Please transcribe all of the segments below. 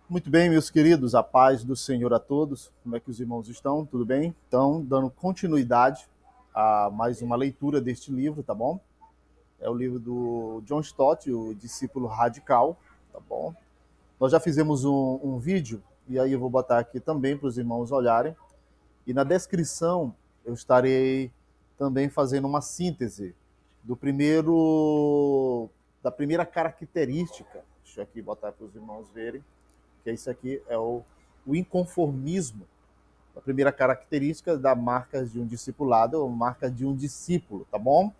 Muito bem, meus queridos, a paz do Senhor a todos. Como é que os irmãos estão? Tudo bem? Então, dando continuidade a mais uma leitura deste livro, tá bom? É o livro do John Stott, o discípulo radical, tá bom? Nós já fizemos um vídeo, e aí eu vou botar aqui também para os irmãos olharem. E na descrição eu estarei também fazendo uma síntese do da primeira característica. Deixa eu aqui botar para os irmãos verem que isso aqui é o inconformismo, a primeira característica da marca de um discipulado, ou marca de um discípulo, tá bom?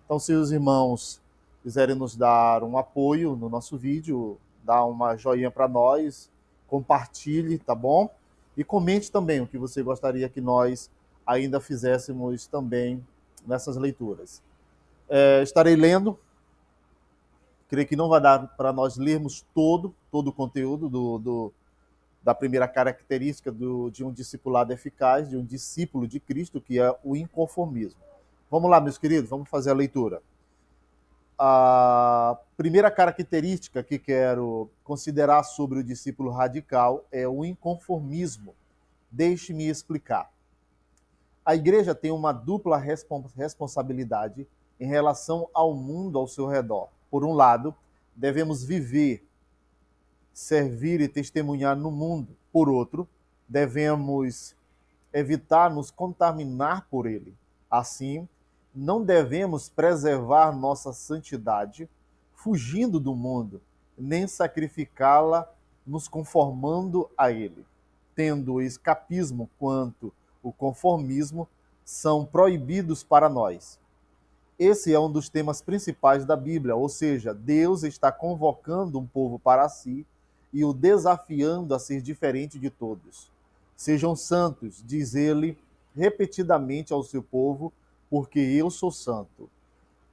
Então, se os irmãos quiserem nos dar um apoio no nosso vídeo, dá uma joinha para nós, compartilhe, tá bom? E comente também o que você gostaria que nós ainda fizéssemos também nessas leituras. Estarei lendo, creio que não vai dar para nós lermos todo o conteúdo da primeira característica de um discipulado eficaz, de um discípulo de Cristo, que é o inconformismo. Vamos lá, meus queridos, vamos fazer a leitura. A primeira característica que quero considerar sobre o discípulo radical é o inconformismo. Deixe-me explicar. A igreja tem uma dupla responsabilidade em relação ao mundo ao seu redor. Por um lado, devemos viver, servir e testemunhar no mundo. Por outro, devemos evitar nos contaminar por ele. Assim, não devemos preservar nossa santidade fugindo do mundo, nem sacrificá-la nos conformando a ele. Tendo o escapismo quanto o conformismo são proibidos para nós. Esse é um dos temas principais da Bíblia, ou seja, Deus está convocando um povo para si e o desafiando a ser diferente de todos. Sejam santos, diz ele repetidamente ao seu povo, porque eu sou santo.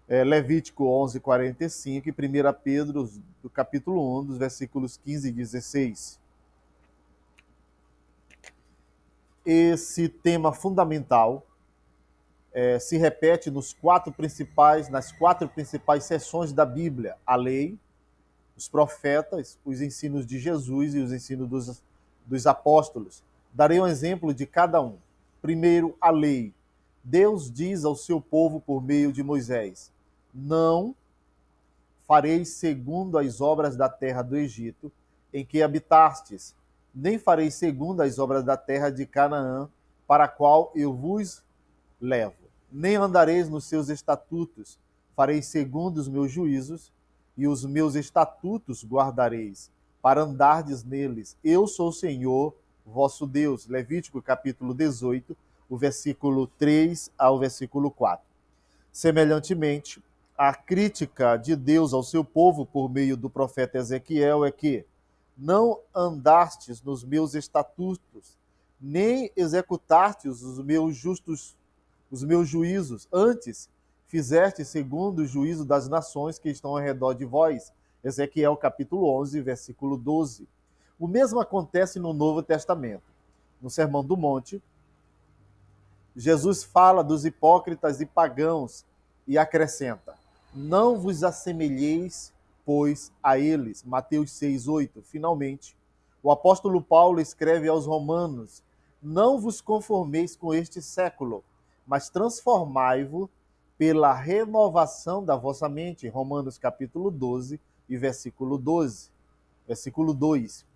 Levítico 11:45 e 1 Pedro, do capítulo 1, dos versículos 15 e 16. Esse tema fundamental se repete nas quatro principais seções da Bíblia: a lei, os profetas, os ensinos de Jesus e os ensinos dos apóstolos. Darei um exemplo de cada um. Primeiro, a lei. Deus diz ao seu povo por meio de Moisés: não fareis segundo as obras da terra do Egito, em que habitastes, nem fareis segundo as obras da terra de Canaã, para a qual eu vos levo. Nem andareis nos seus estatutos, fareis segundo os meus juízos, e os meus estatutos guardareis, para andardes neles. Eu sou o Senhor, vosso Deus. Levítico capítulo 18, o versículo 3 ao versículo 4. Semelhantemente, a crítica de Deus ao seu povo por meio do profeta Ezequiel é que não andastes nos meus estatutos, nem executastes os meus juízos. Antes, fizeste segundo o juízo das nações que estão ao redor de vós. Ezequiel capítulo 11, versículo 12. O mesmo acontece no Novo Testamento. No Sermão do Monte, Jesus fala dos hipócritas e pagãos e acrescenta: não vos assemelheis, pois, a eles. Mateus 6:8. Finalmente, o apóstolo Paulo escreve aos Romanos: não vos conformeis com este século, mas transformai-vos pela renovação da vossa mente. Romanos capítulo 12 e versículo 12. Versículo 2.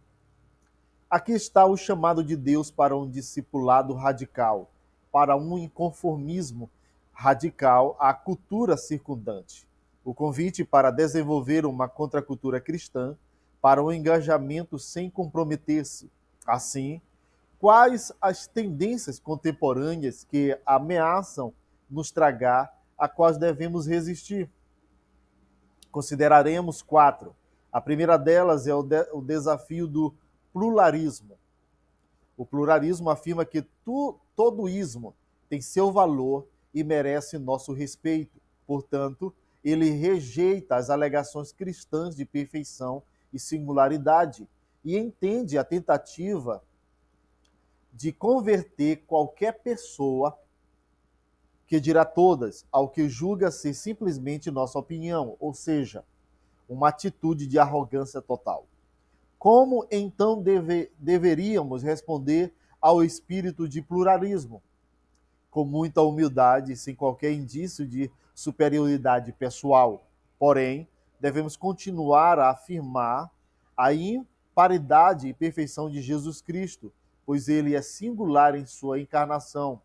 Aqui está o chamado de Deus para um discipulado radical, para um inconformismo radical à cultura circundante. O convite para desenvolver uma contracultura cristã, para um engajamento sem comprometer-se. Assim, quais as tendências contemporâneas que ameaçam nos tragar, a quais devemos resistir? Consideraremos quatro. A primeira delas é o desafio do pluralismo. O pluralismo afirma que todo ismo tem seu valor e merece nosso respeito. Portanto, ele rejeita as alegações cristãs de perfeição e singularidade e entende a tentativa de converter qualquer pessoa, que dirá todas, ao que julga ser simplesmente nossa opinião, ou seja, uma atitude de arrogância total. Como então deveríamos responder ao espírito de pluralismo? Com muita humildade, sem qualquer indício de superioridade pessoal. Porém, devemos continuar a afirmar a imparidade e perfeição de Jesus Cristo, pois ele é singular em sua encarnação,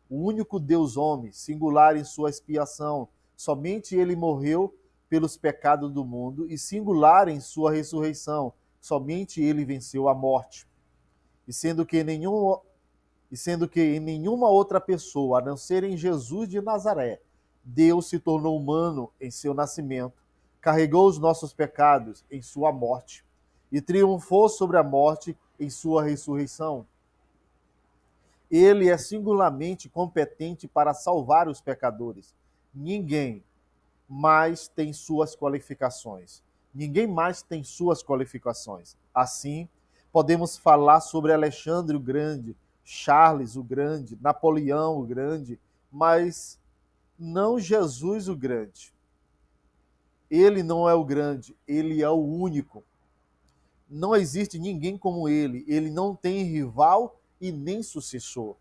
o único Deus homem, singular em sua expiação. Somente ele morreu pelos pecados do mundo e singular em sua ressurreição. Somente ele venceu a morte. E sendo que em nenhuma outra pessoa, a não ser em Jesus de Nazaré, Deus se tornou humano em seu nascimento, carregou os nossos pecados em sua morte e triunfou sobre a morte em sua ressurreição. Ele é singularmente competente para salvar os pecadores. Ninguém mais tem suas qualificações. Ninguém mais tem suas qualificações. Assim, podemos falar sobre Alexandre o Grande, Charles o Grande, Napoleão o Grande, mas não Jesus o Grande. Ele não é o grande, ele é o único. Não existe ninguém como ele. Ele não tem rival e nem sucessor.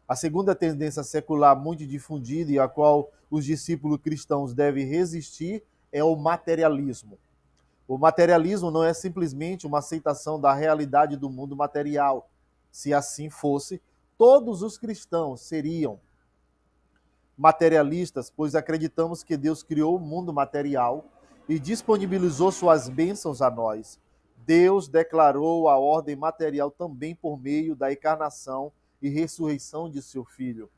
A segunda tendência secular muito difundida e a qual os discípulos cristãos devem resistir é o materialismo. O materialismo não é simplesmente uma aceitação da realidade do mundo material. Se assim fosse, todos os cristãos seriam materialistas, pois acreditamos que Deus criou o mundo material e disponibilizou suas bênçãos a nós. Deus declarou a ordem material também por meio da encarnação e ressurreição de seu Filho,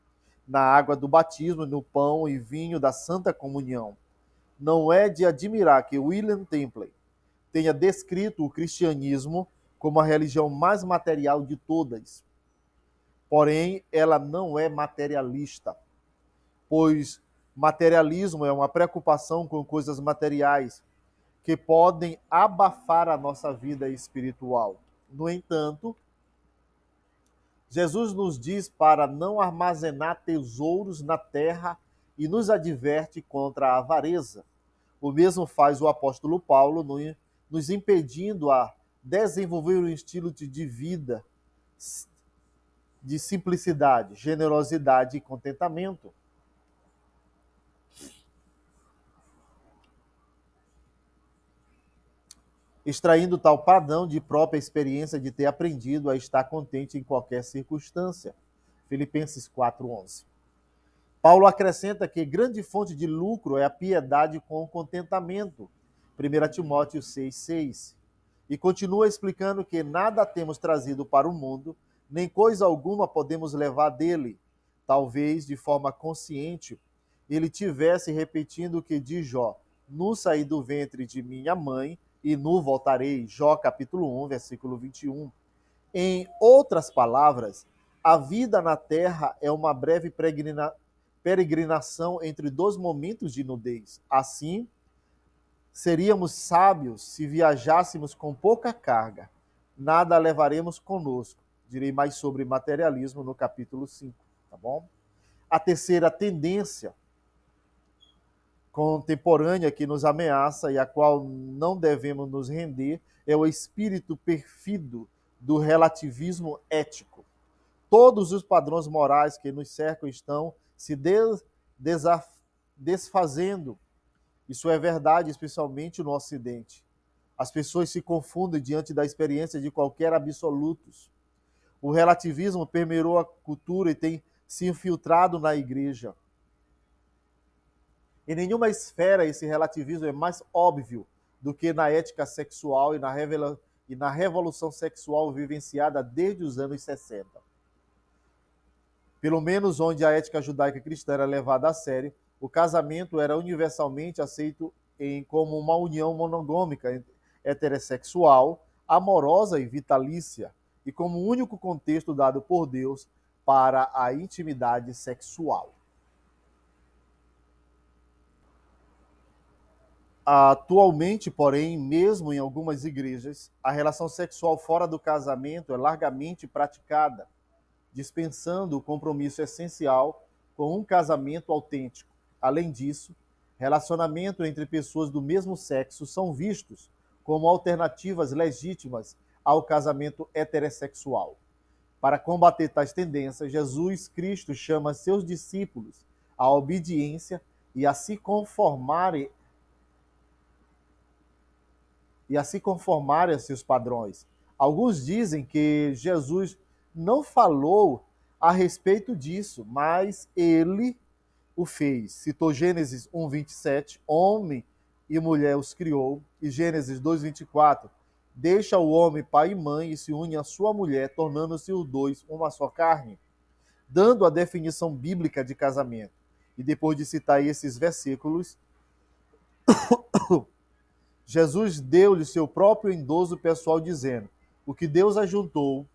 na água do batismo, no pão e vinho da Santa Comunhão. Não é de admirar que William Temple tenha descrito o cristianismo como a religião mais material de todas. Porém, ela não é materialista, pois materialismo é uma preocupação com coisas materiais que podem abafar a nossa vida espiritual. No entanto, Jesus nos diz para não armazenar tesouros na terra e nos adverte contra a avareza. O mesmo faz o apóstolo Paulo, nos impedindo a desenvolver um estilo de vida de simplicidade, generosidade e contentamento. Extraindo tal padrão de própria experiência de ter aprendido a estar contente em qualquer circunstância. Filipenses 4:11. Paulo acrescenta que grande fonte de lucro é a piedade com o contentamento. 1 Timóteo 6:6. E continua explicando que nada temos trazido para o mundo, nem coisa alguma podemos levar dele. Talvez, de forma consciente, ele tivesse repetindo o que diz Jó: nu saí do ventre de minha mãe e nu voltarei. Jó capítulo 1, versículo 21. Em outras palavras, a vida na terra é uma breve peregrinação entre dois momentos de nudez. Assim, seríamos sábios se viajássemos com pouca carga. Nada levaremos conosco. Direi mais sobre materialismo no capítulo 5, tá bom? A terceira tendência contemporânea que nos ameaça e a qual não devemos nos render é o espírito pérfido do relativismo ético. Todos os padrões morais que nos cercam estão se desfazendo. Isso é verdade, especialmente no Ocidente. As pessoas se confundem diante da experiência de qualquer absolutos. O relativismo permeou a cultura e tem se infiltrado na igreja. Em nenhuma esfera esse relativismo é mais óbvio do que na ética sexual e na revolução sexual vivenciada desde os anos 60. Pelo menos onde a ética judaica cristã era levada a sério, o casamento era universalmente aceito como uma união monogâmica, heterossexual, amorosa e vitalícia, e como único contexto dado por Deus para a intimidade sexual. Atualmente, porém, mesmo em algumas igrejas, a relação sexual fora do casamento é largamente praticada, dispensando o compromisso essencial com um casamento autêntico. Além disso, relacionamentos entre pessoas do mesmo sexo são vistos como alternativas legítimas ao casamento heterossexual. Para combater tais tendências, Jesus Cristo chama seus discípulos à obediência e a se conformarem a seus padrões. Alguns dizem que Jesus não falou a respeito disso, mas ele o fez. Citou Gênesis 1:27, homem e mulher os criou, e Gênesis 2:24, deixa o homem pai e mãe e se une à sua mulher, tornando-se os dois uma só carne, dando a definição bíblica de casamento. E depois de citar esses versículos, Jesus deu-lhe seu próprio endosso pessoal, dizendo: o que Deus ajuntou,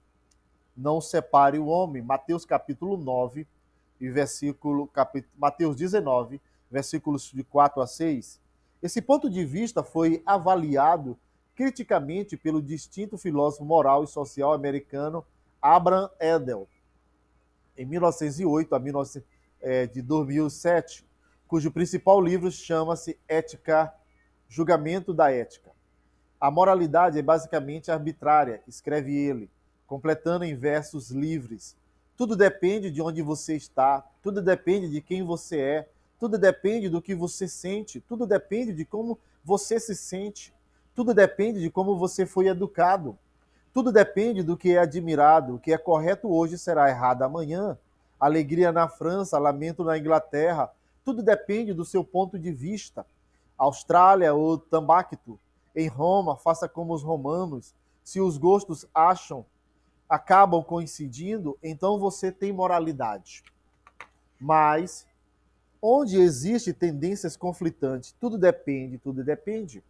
não separe o homem. Mateus capítulo 9, e Mateus 19, versículos de 4 a 6. Esse ponto de vista foi avaliado criticamente pelo distinto filósofo moral e social americano Abraham Edel, em 1908 a 2007, cujo principal livro chama-se Ética, Julgamento da Ética. A moralidade é basicamente arbitrária, escreve ele, completando em versos livres. Tudo depende de onde você está, tudo depende de quem você é, tudo depende do que você sente, tudo depende de como você se sente, tudo depende de como você foi educado, tudo depende do que é admirado, o que é correto hoje será errado amanhã. Alegria na França, lamento na Inglaterra, tudo depende do seu ponto de vista. Austrália ou Tambactu, em Roma, faça como os romanos. Se os gostos acabam coincidindo, então você tem moralidade. Mas, onde existe tendências conflitantes, tudo depende, tudo depende.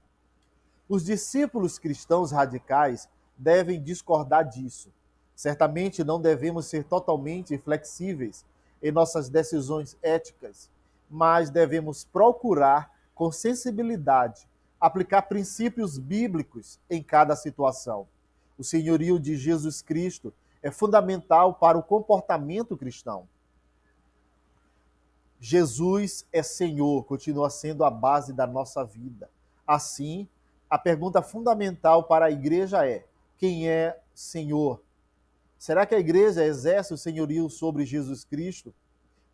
Os discípulos cristãos radicais devem discordar disso. Certamente não devemos ser totalmente flexíveis em nossas decisões éticas, mas devemos procurar, com sensibilidade, aplicar princípios bíblicos em cada situação. O senhorio de Jesus Cristo é fundamental para o comportamento cristão. Jesus é Senhor, continua sendo a base da nossa vida. Assim, a pergunta fundamental para a igreja é: quem é Senhor? Será que a igreja exerce o senhorio sobre Jesus Cristo,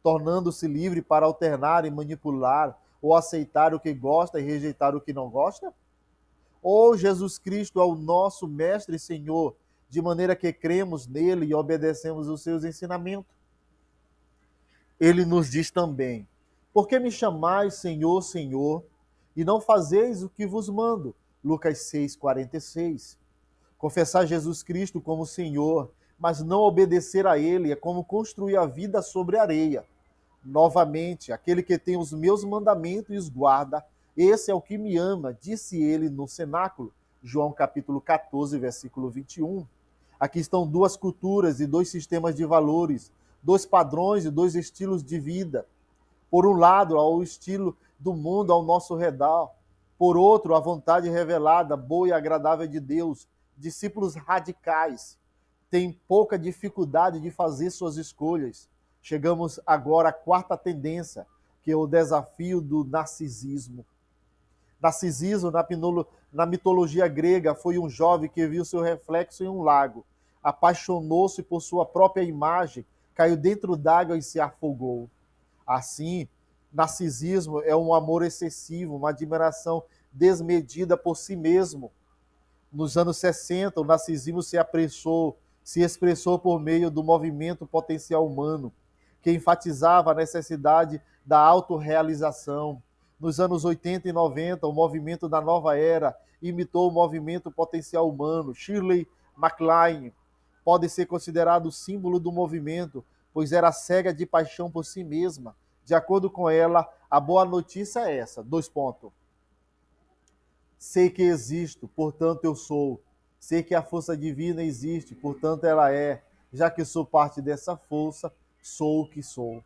tornando-se livre para alternar e manipular ou aceitar o que gosta e rejeitar o que não gosta? Ou Jesus Cristo é o nosso mestre e Senhor, de maneira que cremos nele e obedecemos os seus ensinamentos? Ele nos diz também: por que me chamais Senhor, Senhor, e não fazeis o que vos mando? Lucas 6:46. Confessar Jesus Cristo como Senhor, mas não obedecer a ele é como construir a vida sobre areia. Novamente, aquele que tem os meus mandamentos e os guarda, esse é o que me ama, disse ele no cenáculo. João capítulo 14, versículo 21. Aqui estão duas culturas e dois sistemas de valores, dois padrões e dois estilos de vida. Por um lado, há o estilo do mundo ao nosso redor. Por outro, a vontade revelada, boa e agradável de Deus. Discípulos radicais têm pouca dificuldade de fazer suas escolhas. Chegamos agora à quarta tendência, que é o desafio do narcisismo. Narcisismo, na mitologia grega, foi um jovem que viu seu reflexo em um lago, apaixonou-se por sua própria imagem, caiu dentro d'água e se afogou. Assim, narcisismo é um amor excessivo, uma admiração desmedida por si mesmo. Nos anos 60, o narcisismo se expressou por meio do movimento potencial humano, que enfatizava a necessidade da autorrealização. Nos anos 80 e 90, o movimento da nova era imitou o movimento potencial humano. Shirley MacLaine pode ser considerado o símbolo do movimento, pois era cega de paixão por si mesma. De acordo com ela, a boa notícia é essa: sei que existo, portanto eu sou. Sei que a força divina existe, portanto ela é. Já que sou parte dessa força, sou o que sou.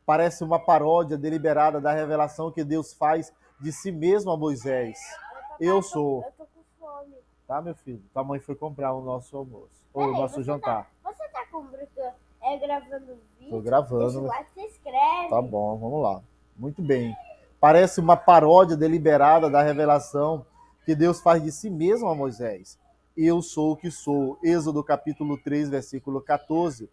Parece uma paródia deliberada da revelação que Deus faz de si mesmo a Moisés. Eu sou. Eu tô com fome. Tá, meu filho? Tua mãe foi comprar o nosso almoço. Ou o nosso jantar. Você tá gravando vídeo? Tô gravando. Deixa o like, se inscreve. Tá bom, vamos lá. Muito bem. Parece uma paródia deliberada da revelação que Deus faz de si mesmo a Moisés. Eu sou o que sou. Êxodo capítulo 3, versículo 14.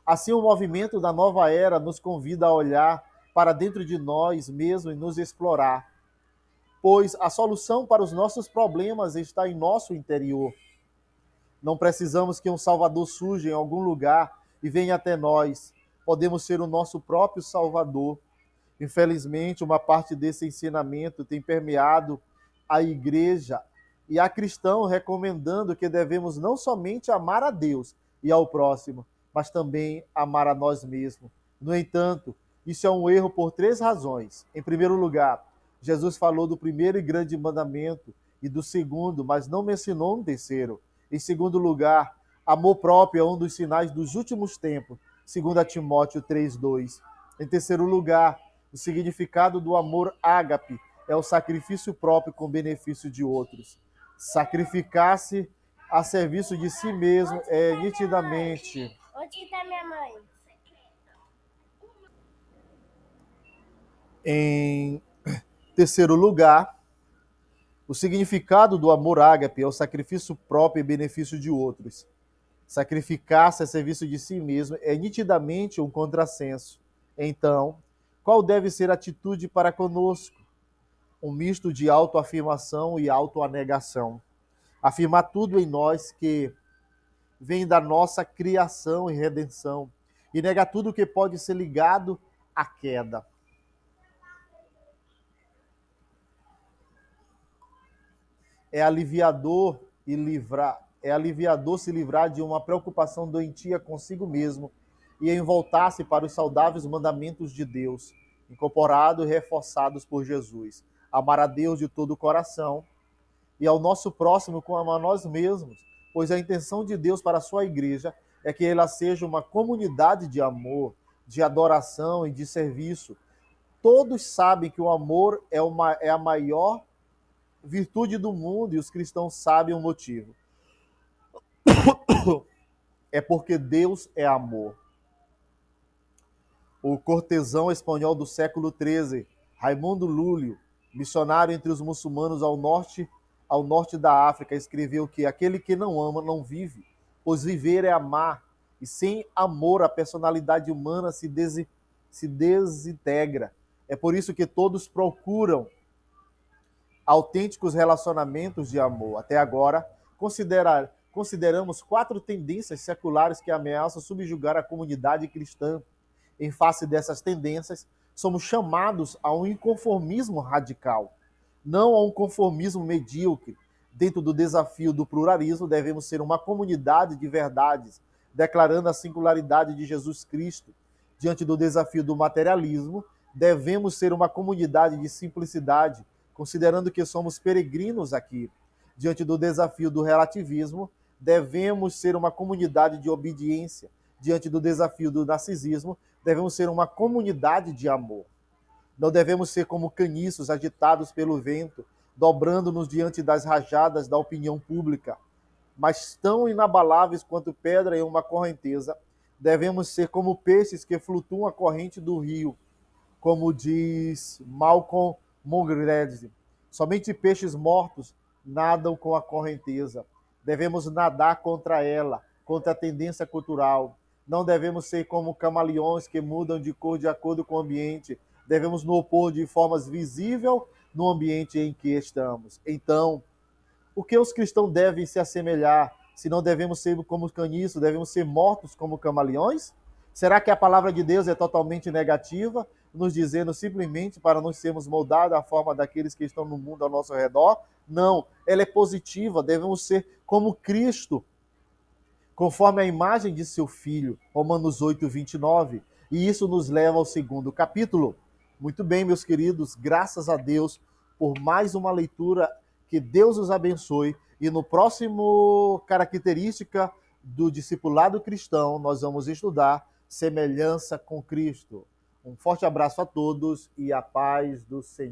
Assim, o movimento da nova era nos convida a olhar para dentro de nós mesmos e nos explorar, pois a solução para os nossos problemas está em nosso interior. Não precisamos que um Salvador surja em algum lugar e venha até nós. Podemos ser o nosso próprio Salvador. Infelizmente, uma parte desse ensinamento tem permeado a igreja e a cristão, recomendando que devemos não somente amar a Deus e ao próximo, mas também amar a nós mesmos. No entanto, isso é um erro por três razões. Em primeiro lugar, Jesus falou do primeiro e grande mandamento e do segundo, mas não mencionou um terceiro. Em segundo lugar, amor próprio é um dos sinais dos últimos tempos, segundo Timóteo 3:2. Em terceiro lugar, o significado do amor ágape é o sacrifício próprio com benefício de outros. Sacrificar-se a serviço de si mesmo é nitidamente. Onde está minha mãe? Em terceiro lugar, o significado do amor ágape é o sacrifício próprio e benefício de outros. Sacrificar-se a serviço de si mesmo é nitidamente um contrassenso. Então, qual deve ser a atitude para conosco? Um misto de autoafirmação e autoanegação. Afirmar tudo em nós que vem da nossa criação e redenção, e negar tudo que pode ser ligado à queda. É aliviador se livrar de uma preocupação doentia consigo mesmo e em voltar-se para os saudáveis mandamentos de Deus, incorporados e reforçados por Jesus. Amar a Deus de todo o coração e ao nosso próximo como a nós mesmos, pois a intenção de Deus para a sua igreja é que ela seja uma comunidade de amor, de adoração e de serviço. Todos sabem que o amor é a maior virtude do mundo e os cristãos sabem o motivo. É porque Deus é amor. O cortesão espanhol do século XIII, Raimundo Lúlio, missionário entre os muçulmanos ao norte da África, escreveu que aquele que não ama não vive, pois viver é amar, e sem amor a personalidade humana se desintegra. É por isso que todos procuram autênticos relacionamentos de amor. Até agora, consideramos 4 tendências seculares que ameaçam subjugar a comunidade cristã. Em face dessas tendências, somos chamados a um inconformismo radical, não a um conformismo medíocre. Dentro do desafio do pluralismo, devemos ser uma comunidade de verdades, declarando a singularidade de Jesus Cristo. Diante do desafio do materialismo, devemos ser uma comunidade de simplicidade, considerando que somos peregrinos aqui. Diante do desafio do relativismo, devemos ser uma comunidade de obediência. Diante do desafio do narcisismo, devemos ser uma comunidade de amor. Não devemos ser como caniços agitados pelo vento, dobrando-nos diante das rajadas da opinião pública, mas tão inabaláveis quanto pedra em uma correnteza. Devemos ser como peixes que flutuam a corrente do rio, como diz Malcolm Muggeridge. Somente peixes mortos nadam com a correnteza. Devemos nadar contra ela, contra a tendência cultural. Não devemos ser como camaleões que mudam de cor de acordo com o ambiente. Devemos nos opor de forma visível no ambiente em que estamos. Então, o que os cristãos devem se assemelhar? Se não devemos ser como caniços, devemos ser mortos como camaleões? Será que a palavra de Deus é totalmente negativa, nos dizendo simplesmente para não sermos moldados à forma daqueles que estão no mundo ao nosso redor? Não, ela é positiva, devemos ser como Cristo, conforme a imagem de seu Filho, Romanos 8:29. E isso nos leva ao segundo capítulo. Muito bem, meus queridos, graças a Deus por mais uma leitura, que Deus os abençoe. E no próximo característica do discipulado cristão, nós vamos estudar semelhança com Cristo. Um forte abraço a todos e a paz do Senhor.